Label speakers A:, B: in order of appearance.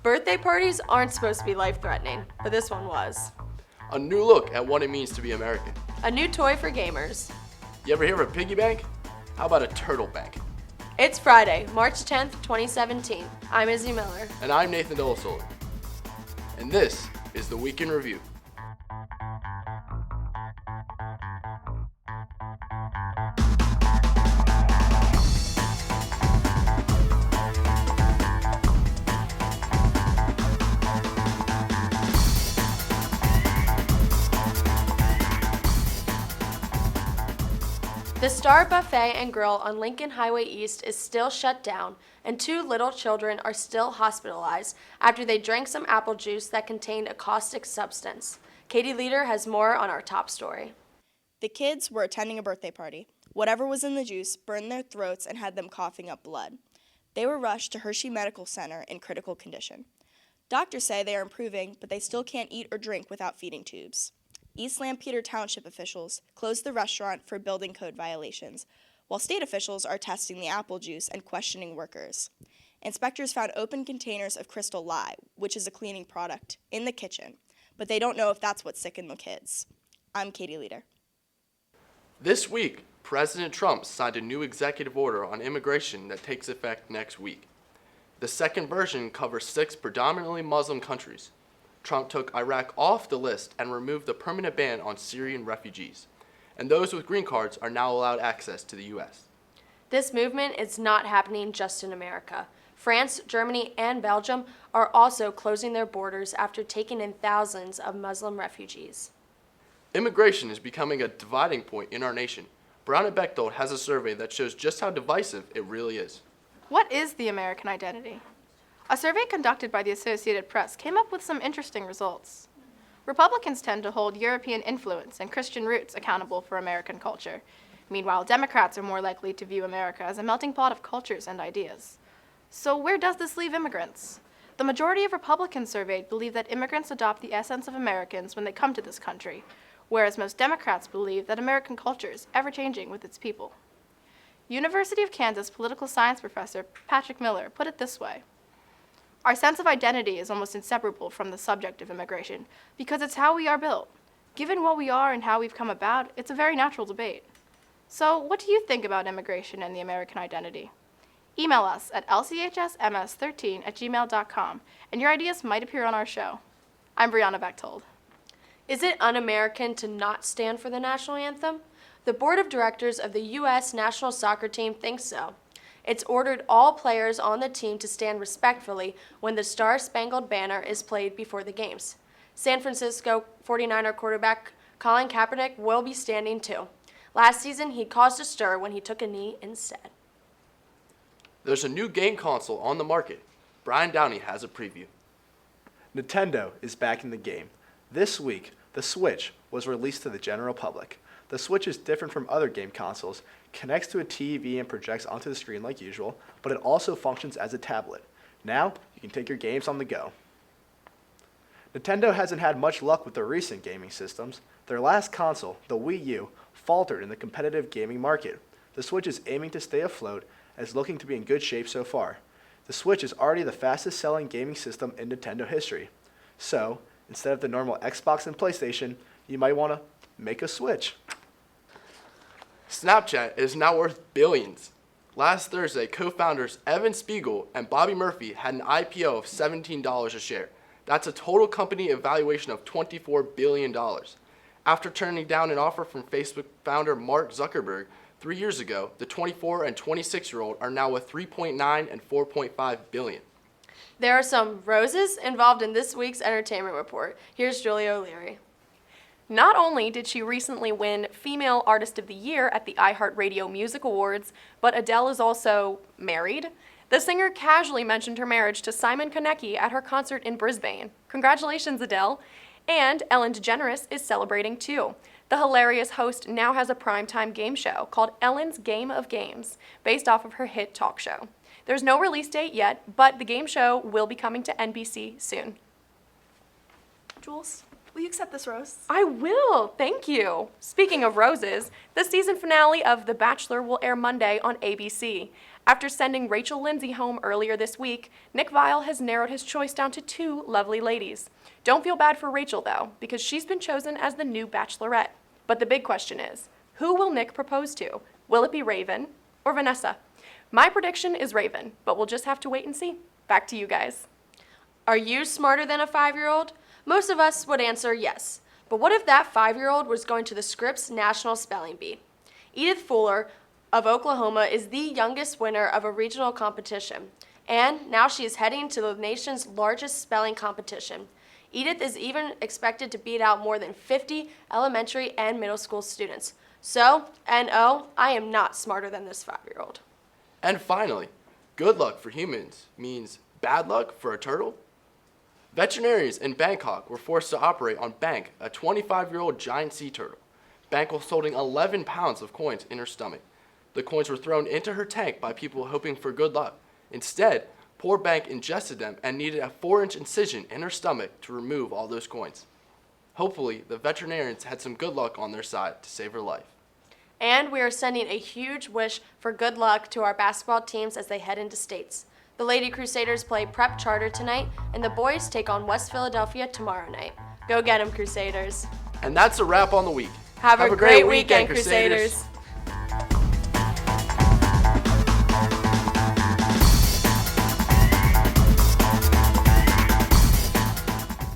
A: Birthday parties aren't supposed to be life-threatening, but this one was.
B: A new look at what it means to be American.
A: A new toy for gamers.
B: You ever hear of a piggy bank? How about a turtle bank?
A: It's Friday, March 10th, 2017. I'm Izzy Miller.
B: And I'm Nathan Delasola. And this is the Week in Review.
A: The Star Buffet and Grill on Lincoln Highway East is still shut down, and 2 little children are still hospitalized after they drank some apple juice that contained a caustic substance. Katie Leader has more on our top story.
C: The kids were attending a birthday party. Whatever was in the juice burned their throats and had them coughing up blood. They were rushed to Hershey Medical Center in critical condition. Doctors say they are improving, but they still can't eat or drink without feeding tubes. East Lampeter Township officials closed the restaurant for building code violations, while state officials are testing the apple juice and questioning workers. Inspectors found open containers of Crystal Lye, which is a cleaning product, in the kitchen, but they don't know if that's what sickened the kids. I'm Katie Leader.
B: This week, President Trump signed a new executive order on immigration that takes effect next week. The second version covers 6 predominantly Muslim countries. Trump took Iraq off the list and removed the permanent ban on Syrian refugees. And those with green cards are now allowed access to the U.S.
A: This movement is not happening just in America. France, Germany, and Belgium are also closing their borders after taking in thousands of Muslim refugees.
B: Immigration is becoming a dividing point in our nation. Brown and Bechtold has a survey that shows just how divisive it really is.
D: What is the American identity? A survey conducted by the Associated Press came up with some interesting results. Republicans tend to hold European influence and Christian roots accountable for American culture. Meanwhile, Democrats are more likely to view America as a melting pot of cultures and ideas. So where does this leave immigrants? The majority of Republicans surveyed believe that immigrants adopt the essence of Americans when they come to this country, whereas most Democrats believe that American culture is ever-changing with its people. University of Kansas political science professor Patrick Miller put it this way: our sense of identity is almost inseparable from the subject of immigration because it's how we are built. Given what we are and how we've come about, it's a very natural debate. So what do you think about immigration and the American identity? Email us at lchsms13@gmail.com, and your ideas might appear on our show. I'm Brianna Bechtold.
A: Is it un-American to not stand for the national anthem? The board of directors of the U.S. national soccer team thinks so. It's ordered all players on the team to stand respectfully when the Star-Spangled Banner is played before the games. San Francisco 49er quarterback Colin Kaepernick will be standing too. Last season, he caused a stir when he took a knee instead.
B: There's a new game console on the market. Brian Downey has a preview.
E: Nintendo is back in the game. This week, the Switch was released to the general public. The Switch is different from other game consoles, connects to a TV and projects onto the screen like usual, but it also functions as a tablet. Now, you can take your games on the go. Nintendo hasn't had much luck with their recent gaming systems. Their last console, the Wii U, faltered in the competitive gaming market. The Switch is aiming to stay afloat and is looking to be in good shape so far. The Switch is already the fastest selling gaming system in Nintendo history. So, instead of the normal Xbox and PlayStation, you might want to make a Switch.
B: Snapchat is now worth billions. Last Thursday, co-founders Evan Spiegel and Bobby Murphy had an IPO of $17 a share. That's a total company evaluation of $24 billion. After turning down an offer from Facebook founder Mark Zuckerberg 3 years ago, the 24 and 26-year-old are now with $3.9 and $4.5 billion.
A: There are some roses involved in this week's entertainment report. Here's Julia O'Leary.
F: Not only did she recently win Female Artist of the Year at the iHeartRadio Music Awards, but Adele is also married. The singer casually mentioned her marriage to Simon Konecki at her concert in Brisbane. Congratulations, Adele. And Ellen DeGeneres is celebrating too. The hilarious host now has a primetime game show called Ellen's Game of Games, based off of her hit talk show. There's no release date yet, but the game show will be coming to NBC soon.
D: Jules, will you accept this rose?
F: I will, thank you. Speaking of roses, the season finale of The Bachelor will air Monday on ABC. After sending Rachel Lindsay home earlier this week, Nick Viall has narrowed his choice down to 2 lovely ladies. Don't feel bad for Rachel, though, because she's been chosen as the new Bachelorette. But the big question is, who will Nick propose to? Will it be Raven or Vanessa? My prediction is Raven, but we'll just have to wait and see. Back to you guys.
A: Are you smarter than a 5-year-old? Most of us would answer yes. But what if that 5-year-old was going to the Scripps National Spelling Bee? Edith Fuller of Oklahoma is the youngest winner of a regional competition, and now she is heading to the nation's largest spelling competition. Edith is even expected to beat out more than 50 elementary and middle school students. So, N-O, I am not smarter than this 5-year-old.
B: And finally, good luck for humans means bad luck for a turtle? Veterinarians in Bangkok were forced to operate on Bank, a 25-year-old giant sea turtle. Bank was holding 11 pounds of coins in her stomach. The coins were thrown into her tank by people hoping for good luck. Instead, poor Bank ingested them and needed a 4-inch incision in her stomach to remove all those coins. Hopefully, the veterinarians had some good luck on their side to save her life.
A: And we are sending a huge wish for good luck to our basketball teams as they head into states. The Lady Crusaders play Prep Charter tonight, and the boys take on West Philadelphia tomorrow night. Go get 'em, Crusaders.
B: And that's a wrap on the week.
A: Have a great weekend, Crusaders.